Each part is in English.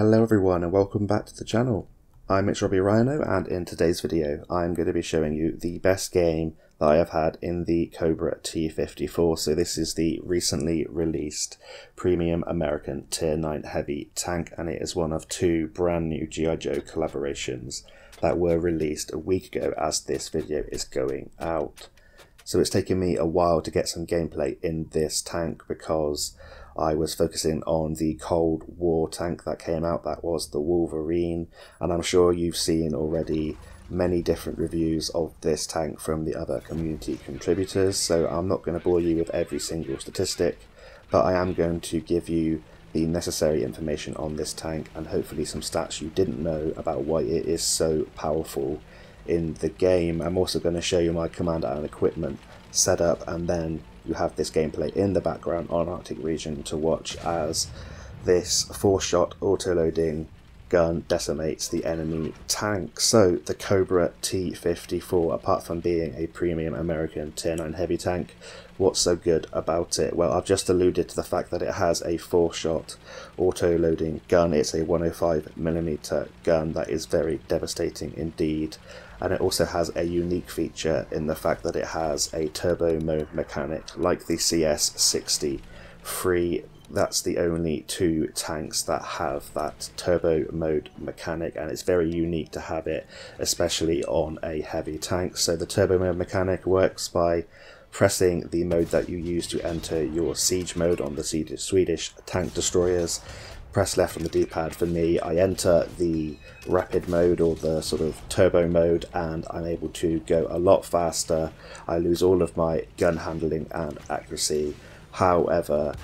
Hello everyone and welcome back to the channel. I'm Robbie Rhino, and in today's video I'm going to be showing you the best game that I have had in the Cobra T54. So this is the recently released premium American Tier 9 heavy tank, and it is one of two brand new G.I. Joe collaborations that were released a week ago as this video is going out. So it's taken me a while to get some gameplay in this tank because I was focusing on the Cold War tank that came out, that was the Wolverine, and I'm sure you've seen already many different reviews of this tank from the other community contributors, so I'm not going to bore you with every single statistic, but I am going to give you the necessary information on this tank and hopefully some stats you didn't know about why it is so powerful in the game. I'm also going to show you my commander and equipment setup, and then you have this gameplay in the background on Arctic region to watch as this 4-shot auto-loading gun decimates the enemy tank. So the Cobra T54, apart from being a premium American Tier 9 heavy tank, what's so good about it? Well, I've just alluded to the fact that it has a 4-shot auto-loading gun. It's a 105mm gun that is very devastating indeed. And it also has a unique feature in the fact that it has a Turbo Mode Mechnic like the CS63. That's the only two tanks that have that Turbo Mode Mechnic, and it's very unique to have it, especially on a heavy tank. So the Turbo Mode Mechnic works by pressing the mode that you use to enter your siege mode on the Swedish tank destroyers. Press left on the D-pad. For me, I enter the rapid mode or the sort of turbo mode, and I'm able to go a lot faster. I lose all of my gun handling and accuracy. However,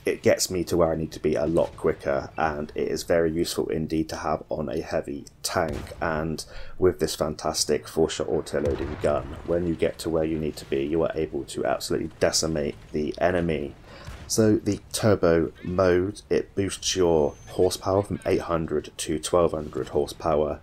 it gets me to where I need to be a lot quicker, and it is very useful indeed to have on a heavy tank. And with this fantastic 4-shot auto-loading gun, when you get to where you need to be, you are able to absolutely decimate the enemy. So the turbo mode, it boosts your horsepower from 800 to 1200 horsepower.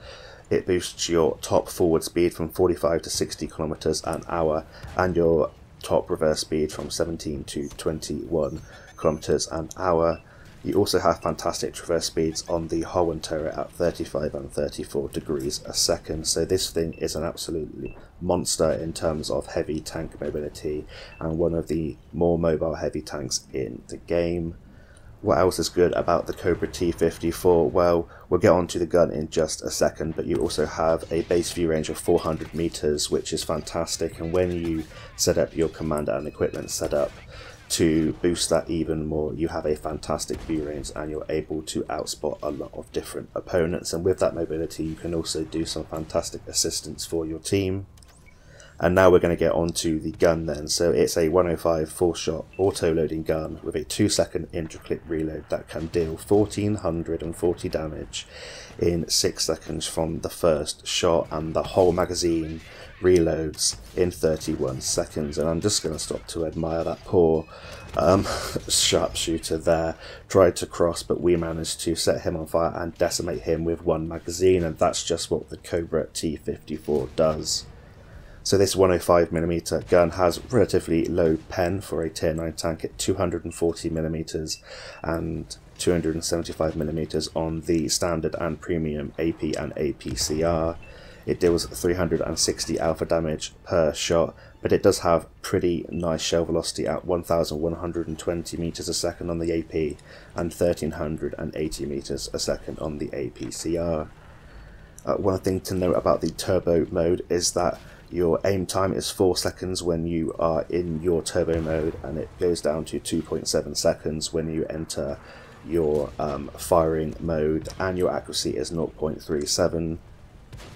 It boosts your top forward speed from 45 to 60 kilometers an hour, and your top reverse speed from 17 to 21 kilometers an hour. You also have fantastic traverse speeds on the hull and turret at 35 and 34 degrees a second. So this thing is an absolutely monster in terms of heavy tank mobility, and one of the more mobile heavy tanks in the game. What else is good about the Cobra T54? Well, we'll get onto the gun in just a second, but you also have a base view range of 400 meters, which is fantastic. And when you set up your commander and equipment setup to boost that even more, you have a fantastic view range and you're able to outspot a lot of different opponents. And with that mobility, you can also do some fantastic assistance for your team. And now we're going to get onto the gun then. So it's a 105 4-shot auto-loading gun with a 2-second intra-clip reload that can deal 1440 damage in 6 seconds from the first shot, and the whole magazine reloads in 31 seconds. And I'm just going to stop to admire that poor sharpshooter there. Tried to cross, but we managed to set him on fire and decimate him with one magazine, and that's just what the Cobra T54 does. So this 105mm gun has relatively low pen for a Tier 9 tank at 240mm and 275mm on the standard and premium AP and APCR. It deals 360 alpha damage per shot, but it does have pretty nice shell velocity at 1120 meters a second on the AP and 1380 meters a second on the APCR. One thing to note about the turbo mode is that your aim time is 4 seconds when you are in your turbo mode, and it goes down to 2.7 seconds when you enter your firing mode, and your accuracy is 0.37.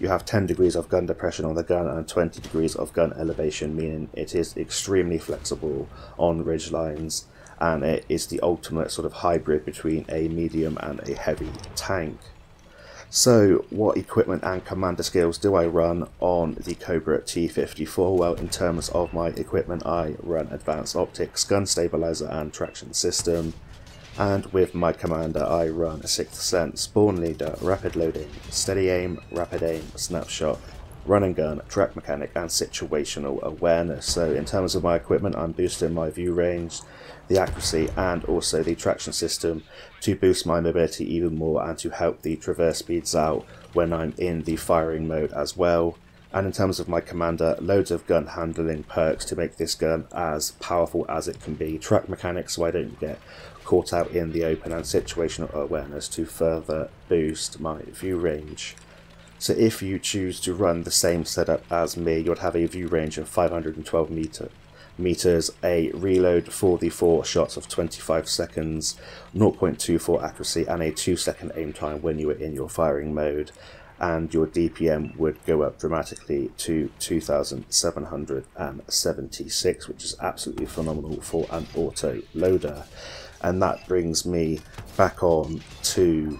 You have 10 degrees of gun depression on the gun and 20 degrees of gun elevation, meaning it is extremely flexible on ridge lines, and it is the ultimate sort of hybrid between a medium and a heavy tank. So what equipment and commander skills do I run on the Cobra T54? Well, in terms of my equipment, I run advanced optics, gun stabilizer and traction system. And with my commander, I run a 6th sense, spawn leader, rapid loading, steady aim, rapid aim, snapshot, run and gun, track mechanic, and situational awareness. So in terms of my equipment, I'm boosting my view range, the accuracy, and also the traction system to boost my mobility even more and to help the traverse speeds out when I'm in the firing mode as well. And in terms of my commander, loads of gun handling perks to make this gun as powerful as it can be. Track mechanics so I don't get caught out in the open, and situational awareness to further boost my view range. So if you choose to run the same setup as me, you'd have a view range of 512 meters, a reload for the 4 shots of 25 seconds, 0.24 accuracy, and a 2-second aim time when you are in your firing mode. And your DPM would go up dramatically to 2,776, which is absolutely phenomenal for an auto loader. And that brings me back on to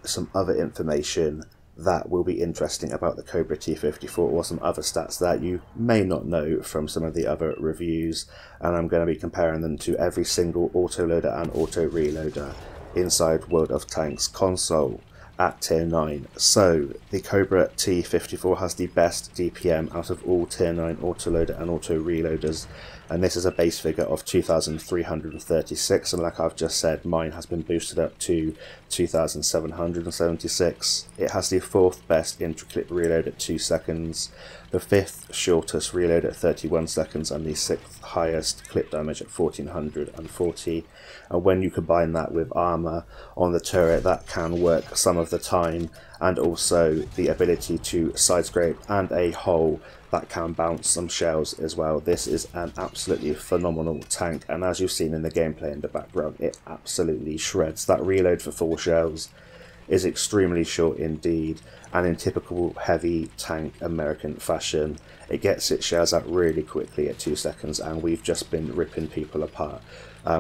some other information that will be interesting about the Cobra T54, or some other stats that you may not know from some of the other reviews, and I'm going to be comparing them to every single autoloader and auto reloader inside World of Tanks console at tier 9. So the Cobra T54 has the best DPM out of all tier 9 autoloader and auto reloaders, and this is a base figure of 2,336, and like I've just said, mine has been boosted up to 2,776. It has the 4th best intra-clip reload at 2 seconds, the 5th shortest reload at 31 seconds, and the 6th highest clip damage at 1,440. And when you combine that with armor on the turret, that can work some of the time, and also the ability to side scrape and a hole that can bounce some shells as well. This is an absolutely phenomenal tank, and as you've seen in the gameplay in the background, it absolutely shreds. That reload for 4 shells is extremely short indeed, and in typical heavy tank American fashion, it gets its shells out really quickly at 2 seconds, and we've just been ripping people apart,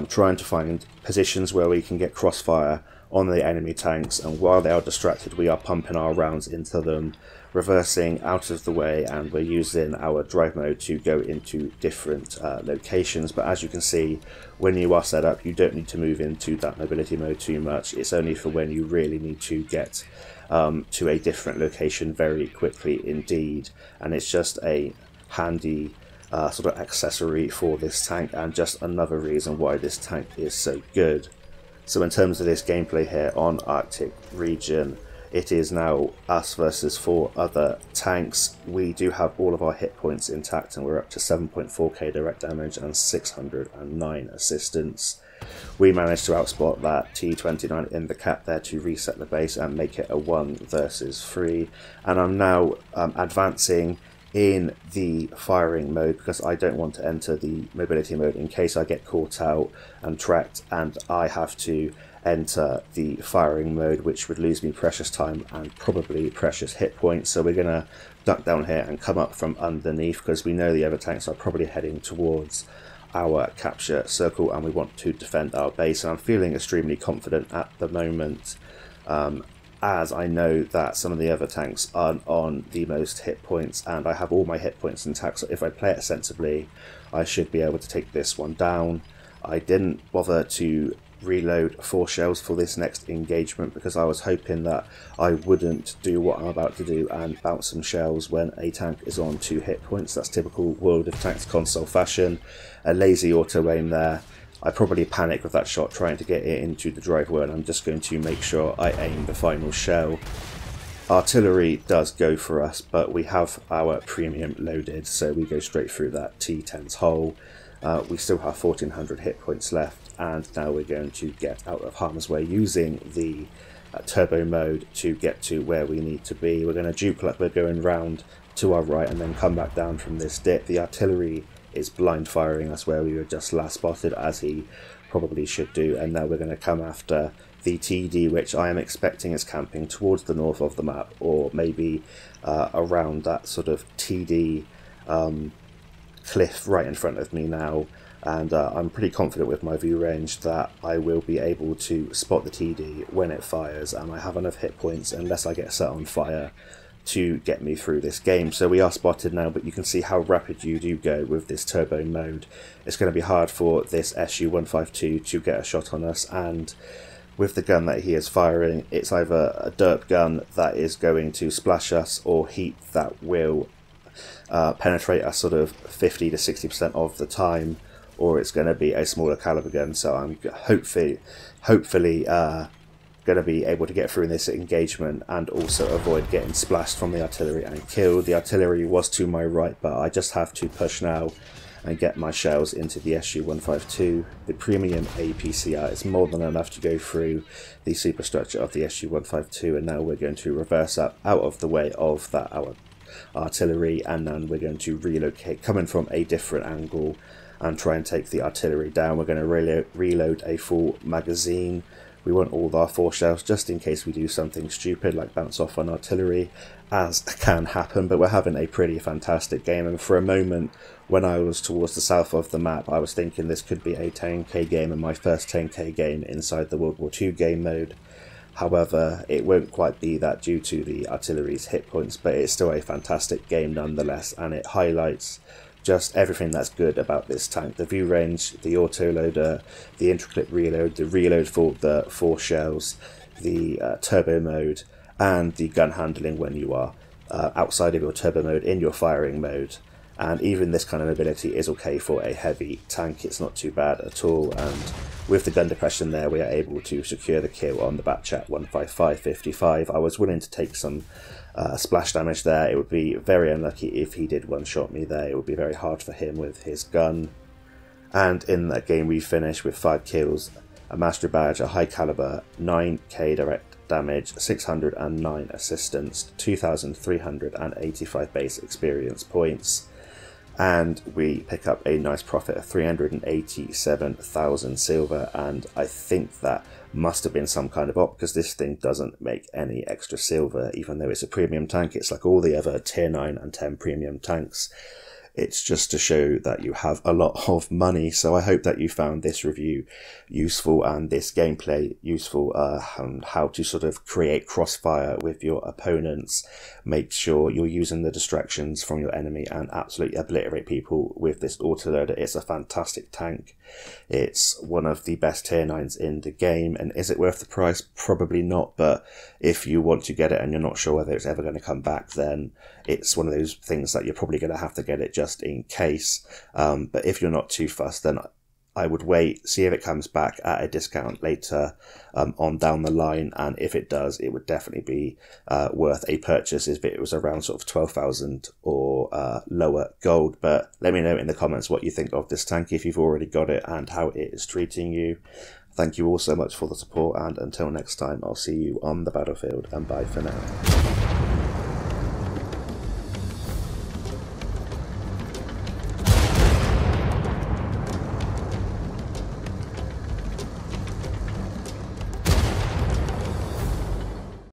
trying to find positions where we can get crossfire on the enemy tanks, and while they are distracted we are pumping our rounds into them, reversing out of the way, and we're using our drive mode to go into different locations. But as you can see, when you are set up, you don't need to move into that mobility mode too much. It's only for when you really need to get to a different location very quickly indeed, and it's just a handy sort of accessory for this tank, and just another reason why this tank is so good. So in terms of this gameplay here on Arctic region, it is now us versus 4 other tanks. We do have all of our hit points intact, and we're up to 7.4k direct damage and 609 assistance. We managed to outspot that T29 in the cap there to reset the base and make it a 1 versus 3. And I'm now advancing in the firing mode, because I don't want to enter the mobility mode in case I get caught out and tracked and I have to enter the firing mode, which would lose me precious time and probably precious hit points. So we're going to duck down here and come up from underneath, because we know the other tanks are probably heading towards our capture circle and we want to defend our base. And I'm feeling extremely confident at the moment, as I know that some of the other tanks aren't on the most hit points, and I have all my hit points intact, so if I play it sensibly I should be able to take this one down. I didn't bother to reload 4 shells for this next engagement because I was hoping that I wouldn't do what I'm about to do and bounce some shells when a tank is on 2 hit points. That's typical World of Tanks console fashion. A lazy auto aim there. I probably panicked with that shot trying to get it into the drive wheel, and I'm just going to make sure I aim the final shell. Artillery does go for us, but we have our premium loaded, so we go straight through that T10's hole. We still have 1400 hit points left, and now we're going to get out of harm's way using the turbo mode to get to where we need to be. We're going to dupe like we're going round to our right and then come back down from this dip. The artillery is blind firing us where we were just last spotted, as he probably should do, and now we're going to come after the TD, which I am expecting is camping towards the north of the map, or maybe around that sort of TD cliff right in front of me now. And I'm pretty confident with my view range that I will be able to spot the TD when it fires, and I have enough hit points, unless I get set on fire, to get me through this game. So we are spotted now, but you can see how rapid you do go with this turbo mode. It's going to be hard for this SU-152 to get a shot on us, and with the gun that he is firing, it's either a derp gun that is going to splash us or heat that will penetrate us sort of 50 to 60% of the time, or it's going to be a smaller caliber gun. So I'm hopefully going to be able to get through in this engagement and also avoid getting splashed from the artillery and killed. The artillery was to my right, but I just have to push now and get my shells into the SU-152. The premium APCR is more than enough to go through the superstructure of the SU-152, and now we're going to reverse up out of the way of that our artillery, and then we're going to relocate, coming from a different angle, and try and take the artillery down. We're going to reload a full magazine. We want all our 4 shells just in case we do something stupid like bounce off on artillery, as can happen, but we're having a pretty fantastic game. And for a moment, when I was towards the south of the map, I was thinking this could be a 10k game and my first 10k game inside the World War II game mode. However, it won't quite be that due to the artillery's hit points, but it's still a fantastic game nonetheless, and it highlights just everything that's good about this tank. The view range, the autoloader, the intricate reload, the reload for the 4 shells, the turbo mode, and the gun handling when you are outside of your turbo mode in your firing mode. And even this kind of mobility is okay for a heavy tank. It's not too bad at all, and with the gun depression there, we are able to secure the kill on the Batchat 155-55. I was willing to take some splash damage there. It would be very unlucky if he did one-shot me there. It would be very hard for him with his gun. And in that game we finished with 5 kills, a mastery badge, a high caliber, 9k direct damage, 609 assistance, 2,385 base experience points, and we pick up a nice profit of 387,000 silver. And I think that must have been some kind of op, because this thing doesn't make any extra silver even though it's a premium tank. It's like all the other tier 9 and 10 premium tanks. It's just to show that you have a lot of money. So I hope that you found this review useful and this gameplay useful, and how to sort of create crossfire with your opponents. Make sure you're using the distractions from your enemy and absolutely obliterate people with this autoloader. It's a fantastic tank. It's one of the best tier 9s in the game, and is it worth the price? Probably not, but if you want to get it and you're not sure whether it's ever going to come back, then it's one of those things that you're probably going to have to get it just in case. But if you're not too fussed, then I would wait, see if it comes back at a discount later on down the line, and if it does, it would definitely be worth a purchase if it was around sort of 12,000 or lower gold. But let me know in the comments what you think of this tank, if you've already got it, and how it is treating you. Thank you all so much for the support, and until next time, I'll see you on the battlefield, and bye for now.